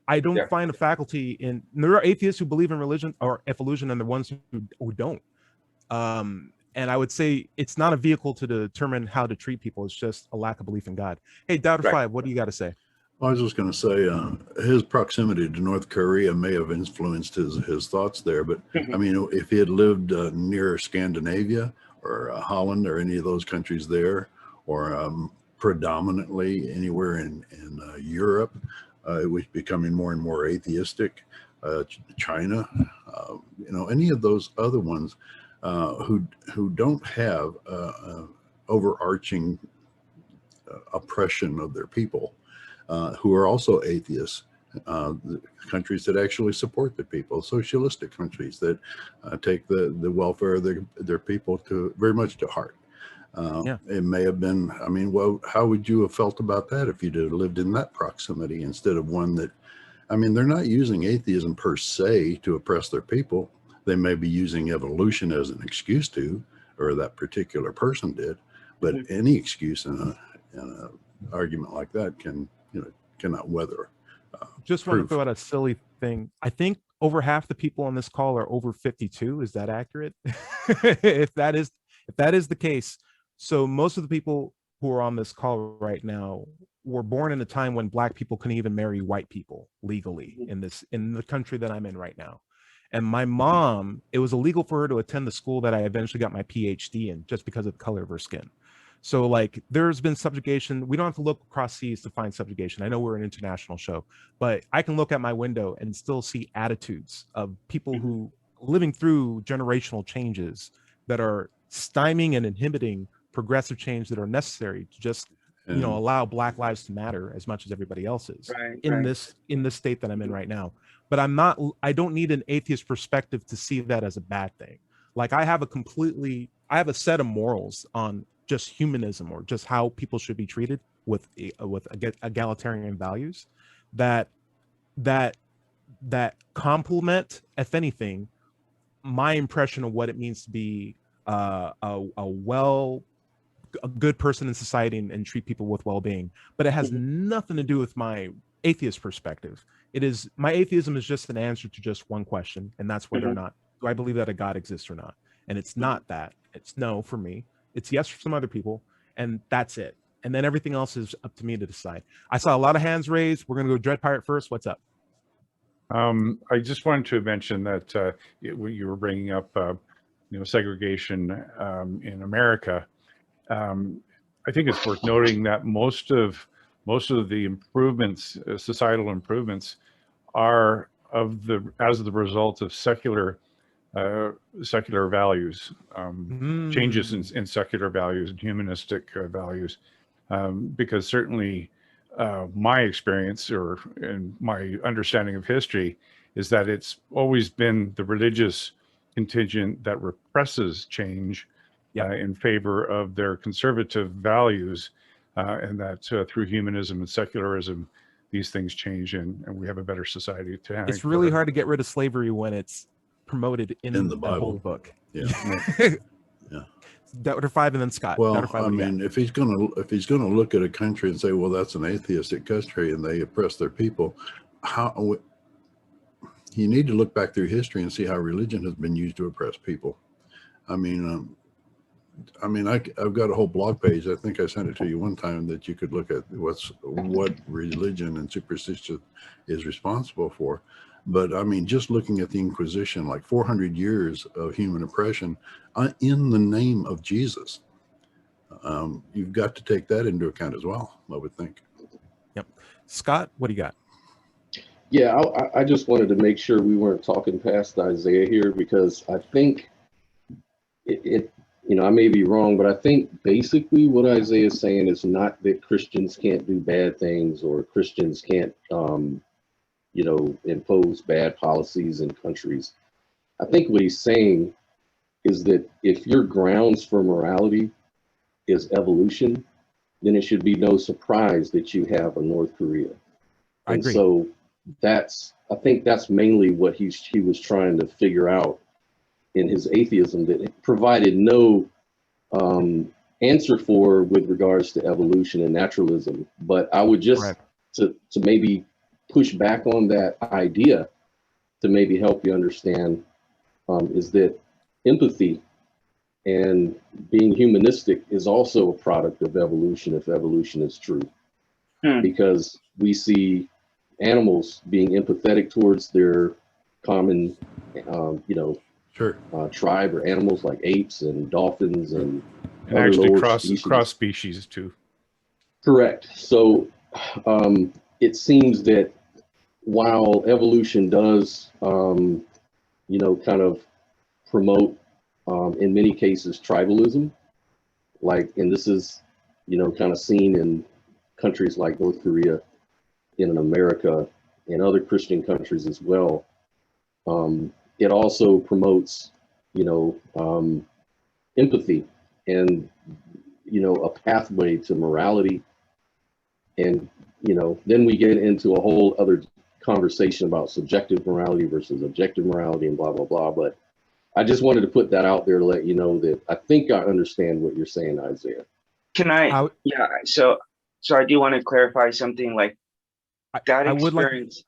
I don't find a faculty in. There are atheists who believe in religion or evolution, and the ones who don't. And I would say it's not a vehicle to determine how to treat people. It's just a lack of belief in God. Hey, Doubter 5, what do you got to say? Well, I was just going to say his proximity to North Korea may have influenced his thoughts there. But if he had lived near Scandinavia or Holland or any of those countries there, or predominantly anywhere in Europe, it was becoming more and more atheistic. China, any of those other ones who don't have overarching oppression of their people, who are also atheists, the countries that actually support their people, socialistic countries that take the welfare of their people very much to heart. It may have been, how would you have felt about that if you'd have lived in that proximity instead of one that, they're not using atheism per se to oppress their people. They may be using evolution as an excuse to, or that particular person did, but any excuse in an argument like that cannot weather. Just want to throw out a silly thing. I think over half the people on this call are over 52. Is that accurate? If that is the case, so most of the people who are on this call right now were born in a time when Black people couldn't even marry white people legally in the country that I'm in right now. And my mom, it was illegal for her to attend the school that I eventually got my PhD in just because of the color of her skin. So like there's been subjugation. We don't have to look across seas to find subjugation. I know we're an international show, but I can look at my window and still see attitudes of people who living through generational changes that are stymieing and inhibiting progressive change that are necessary to just allow Black lives to matter as much as everybody else's in this state that I'm in right now. But I don't need an atheist perspective to see that as a bad thing. Like I have a set of morals on just humanism or just how people should be treated with egalitarian values that complement, if anything, my impression of what it means to be a good person in society and treat people with well-being. But it has nothing to do with my atheist perspective. My atheism is just an answer to just one question, and that's whether or not do I believe that a God exists or not. And it's not that. It's no for me. It's yes for some other people, and that's it. And then everything else is up to me to decide. I saw a lot of hands raised. We're going to go Dread Pirate first. What's up? I just wanted to mention that you were bringing up, segregation in America. I think it's worth noting that most of the improvements, societal improvements, are as the result of secular values, changes in secular values and humanistic values, because certainly my experience and my understanding of history is that it's always been the religious contingent that represses change in favor of their conservative values, and that through humanism and secularism, these things change and we have a better society to have. It's really hard to get rid of slavery when it's promoted in the Bible whole book. Yeah. Yeah. Dr. Five and then Scott. Well, Five, I mean, if he's gonna look at a country and say, well, that's an atheistic country and they oppress their people, you need to look back through history and see how religion has been used to oppress people. I've got a whole blog page. I think I sent it to you one time that you could look at what religion and superstition is responsible for. But I mean, just looking at the Inquisition, like 400 years of human oppression in the name of Jesus. You've got to take that into account as well, I would think. Yep. Scott, what do you got? Yeah, I just wanted to make sure we weren't talking past Isaiah here, because I think I may be wrong, but I think basically what Isaiah is saying is not that Christians can't do bad things or Christians can't, impose bad policies in countries. I think what he's saying is that if your grounds for morality is evolution, then it should be no surprise that you have a North Korea. I agree. So I think that's mainly what he was trying to figure out in his atheism, that it provided no answer for with regards to evolution and naturalism. But I would just to maybe push back on that idea to maybe help you understand is that empathy and being humanistic is also a product of evolution, if evolution is true. Because we see animals being empathetic towards their common tribe or animals like apes and dolphins and actually cross species too. Correct. So it seems that while evolution does kind of promote in many cases tribalism, and this is kind of seen in countries like North Korea, in America, and other Christian countries as well. It also promotes, empathy and, a pathway to morality. And, then we get into a whole other conversation about subjective morality versus objective morality and blah, blah, blah. But I just wanted to put that out there to let you know that I think I understand what you're saying, Isaiah. Can I? Yeah. So I do want to clarify something like that experience.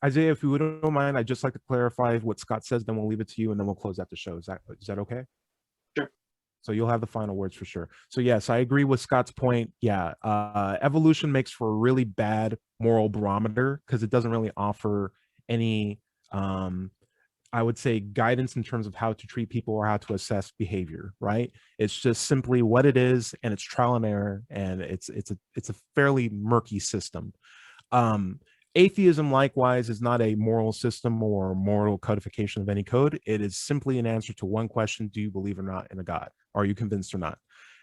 Isaiah, if you don't mind, I'd just like to clarify what Scott says, then we'll leave it to you and then we'll close out the show. Is that okay? Sure. So you'll have the final words for sure. So yes, I agree with Scott's point. Yeah, evolution makes for a really bad moral barometer because it doesn't really offer any, I would say, guidance in terms of how to treat people or how to assess behavior. Right? It's just simply what it is, and it's trial and error, and it's a fairly murky system. Atheism, likewise, is not a moral system or moral codification of any code. It is simply an answer to one question: do you believe or not in a God? Are you convinced or not?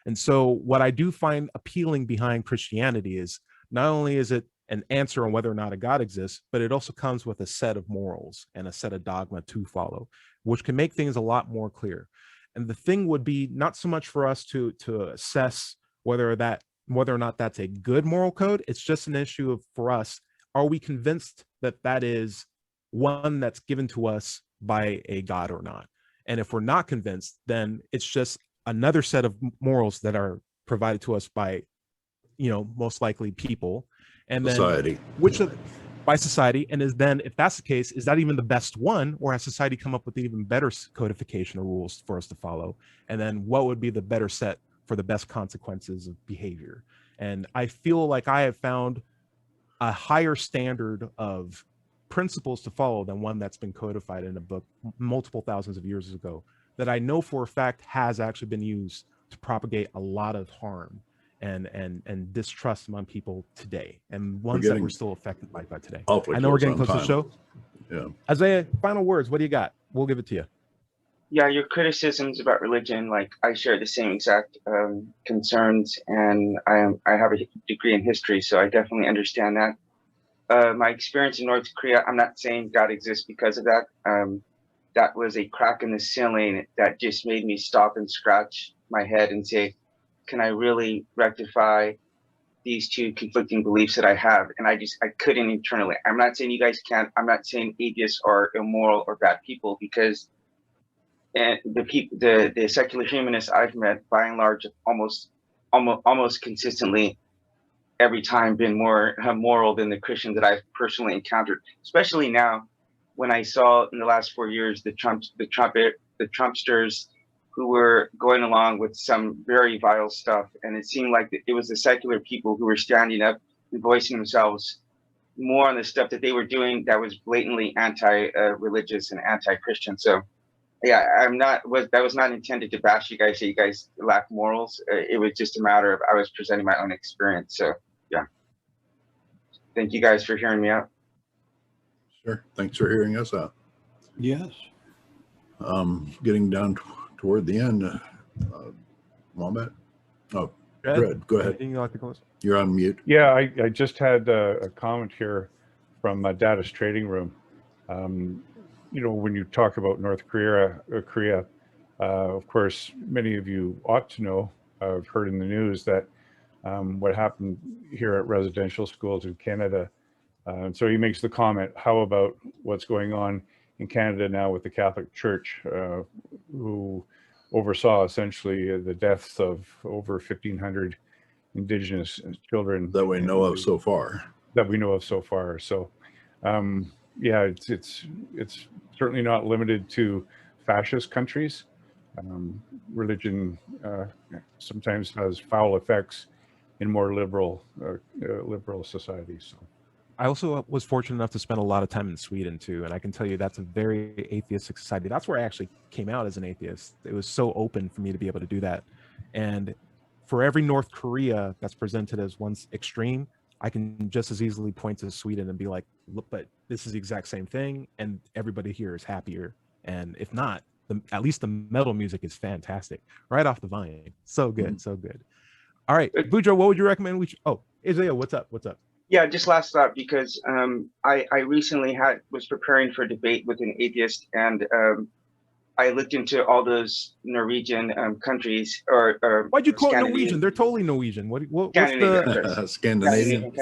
And so what I do find appealing behind Christianity is not only is it an answer on whether or not a God exists, but it also comes with a set of morals and a set of dogma to follow, which can make things a lot more clear. And the thing would be not so much for us to assess whether or not that's a good moral code. It's just an issue of, for us, are we convinced that that is one that's given to us by a God or not? And if we're not convinced, then it's just another set of morals that are provided to us by, most likely people, and then Society. By society. And then, if that's the case, is that even the best one, or has society come up with an even better codification of rules for us to follow? And then what would be the better set for the best consequences of behavior? And I feel like I have found a higher standard of principles to follow than one that's been codified in a book multiple thousands of years ago, that I know for a fact has actually been used to propagate a lot of harm and distrust among people today, and ones that we're still affected by today. I know we're getting close to the show. Yeah. Isaiah, final words. What do you got? We'll give it to you. Yeah, your criticisms about religion, like I share the same exact concerns, and I have a degree in history, so I definitely understand that. My experience in North Korea, I'm not saying God exists because of that. That was a crack in the ceiling that just made me stop and scratch my head and say, can I really rectify these two conflicting beliefs that I have? And I couldn't internally. I'm not saying you guys can't. I'm not saying atheists are immoral or bad people, because the secular humanists I've met, by and large, almost consistently every time been more moral than the Christians that I've personally encountered. Especially now, when I saw in the last 4 years the Trumpsters who were going along with some very vile stuff, and it seemed like it was the secular people who were standing up and voicing themselves more on the stuff that they were doing that was blatantly anti-religious and anti-Christian. So. Yeah, that was not intended to bash you guys, say you guys lack morals. It was just a matter of I was presenting my own experience. So yeah. Thank you guys for hearing me out. Sure. Thanks for hearing us out. Yes. Getting down toward the end. Wombat? Oh, Fred, go ahead. You're on mute. Yeah, I just had a comment here from Data's Trading Room. When you talk about North Korea, of course, many of you ought to know, I've heard in the news that what happened here at residential schools in Canada. So he makes the comment, how about what's going on in Canada now with the Catholic Church, who oversaw essentially the deaths of over 1,500 Indigenous children. That we know of so far. So, yeah, it's certainly not limited to fascist countries. Religion sometimes has foul effects in more liberal societies. So. I also was fortunate enough to spend a lot of time in Sweden too, and I can tell you that's a very atheistic society. That's where I actually came out as an atheist. It was so open for me to be able to do that. And for every North Korea that's presented as one extreme, I can just as easily point to Sweden and be like, look, but this is the exact same thing, and everybody here is happier. And if not, at least the metal music is fantastic, right off the vine. So good, so good. All right, Boudreaux, what would you recommend? Isaiah, what's up? Yeah, just last thought, because I recently was preparing for a debate with an atheist, and I looked into all those Norwegian countries. Why'd you call it Norwegian? They're totally Norwegian. What's the Scandinavian?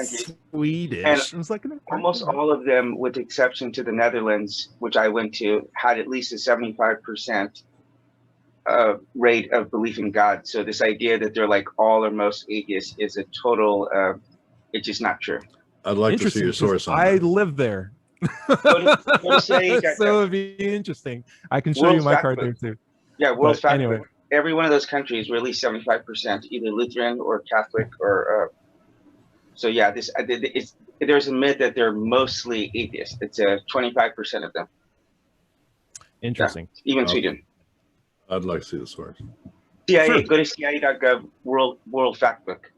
Swedish. And it was like almost all of them, with the exception to the Netherlands, which I went to, had at least a 75% rate of belief in God. So this idea that they're like all or most atheists is a total. It's just not true. I'd like to see your source on that. I live there. So it'd be interesting. I can show you my card there too. Yeah, World Factbook. Anyway, every one of those countries were at least 75% either Lutheran or Catholic or. So yeah, there's a myth that they're mostly atheists. It's 25% of them. Interesting. Yeah, even Sweden. I'd like to see the source. CIA, Sure. go to CIA.gov, World Fact Book.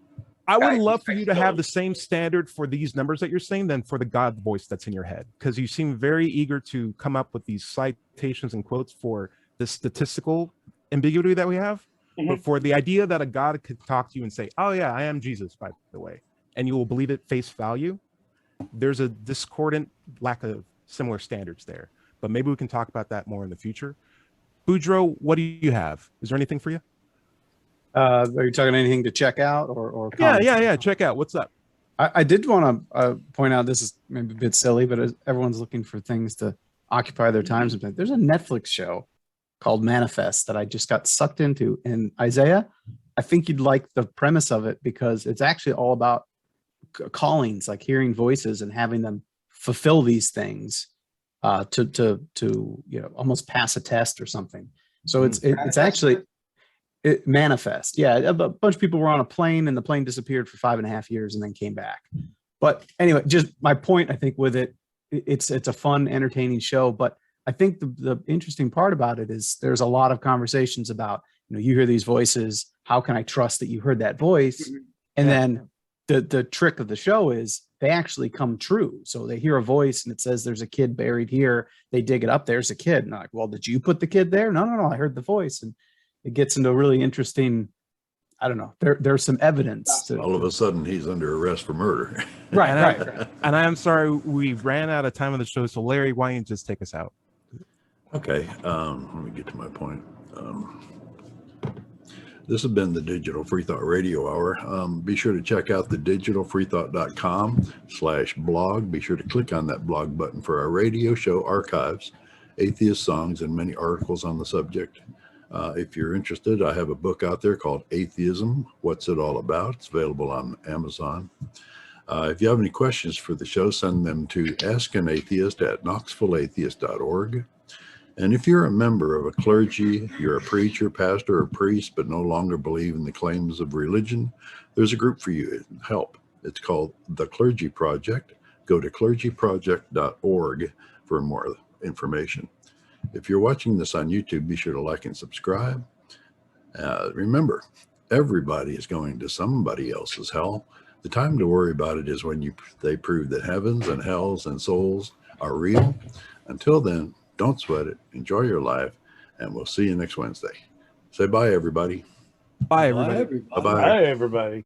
I would love for you to have the same standard for these numbers that you're saying than for the God voice that's in your head, because you seem very eager to come up with these citations and quotes for the statistical ambiguity that we have. Mm-hmm. But for the idea that a God could talk to you and say, oh yeah, I am Jesus, by the way, and you will believe it face value, there's a discordant lack of similar standards there. But maybe we can talk about that more in the future. Boudreaux, what do you have? Is there anything for you? Are you talking anything to check out or Yeah. Check out. What's up? I did want to point out, this is maybe a bit silly, but as everyone's looking for things to occupy their time, sometimes there's a Netflix show called Manifest that I just got sucked into. And Isaiah, I think you'd like the premise of it because it's actually all about callings, like hearing voices and having them fulfill these things to almost pass a test or something. So it's actually it manifest. Yeah, a bunch of people were on a plane and the plane disappeared for 5.5 years and then came back. But anyway, just my point, I think with it's a fun, entertaining show. But I think the interesting part about it is there's a lot of conversations about, you hear these voices. How can I trust that you heard that voice? And then the trick of the show is they actually come true. So they hear a voice and it says there's a kid buried here. They dig it up. There's a kid. And they're like, well, did you put the kid there? No. I heard the voice. And it gets into a really interesting, I don't know. There's some evidence. All of a sudden he's under arrest for murder. Right. And I am sorry, we ran out of time on the show. So Larry, why don't you just take us out? Okay. Let me get to my point. This has been the Digital Freethought Radio Hour. Be sure to check out the digitalfreethought.com/blog. Be sure to click on that blog button for our radio show archives, atheist songs, and many articles on the subject. If you're interested, I have a book out there called Atheism, What's It All About? It's available on Amazon. If you have any questions for the show, send them to askanatheist@knoxvilleatheist.org. And if you're a member of a clergy, you're a preacher, pastor, or priest, but no longer believe in the claims of religion, there's a group for you. Help. It's called The Clergy Project. Go to clergyproject.org for more information. If you're watching this on YouTube, be sure to like and subscribe. Remember, everybody is going to somebody else's hell. The time to worry about it is when they prove that heavens and hells and souls are real. Until then, don't sweat it. Enjoy your life, and we'll see you next Wednesday. Say bye, everybody. Bye, everybody. Bye-bye. Hi, everybody.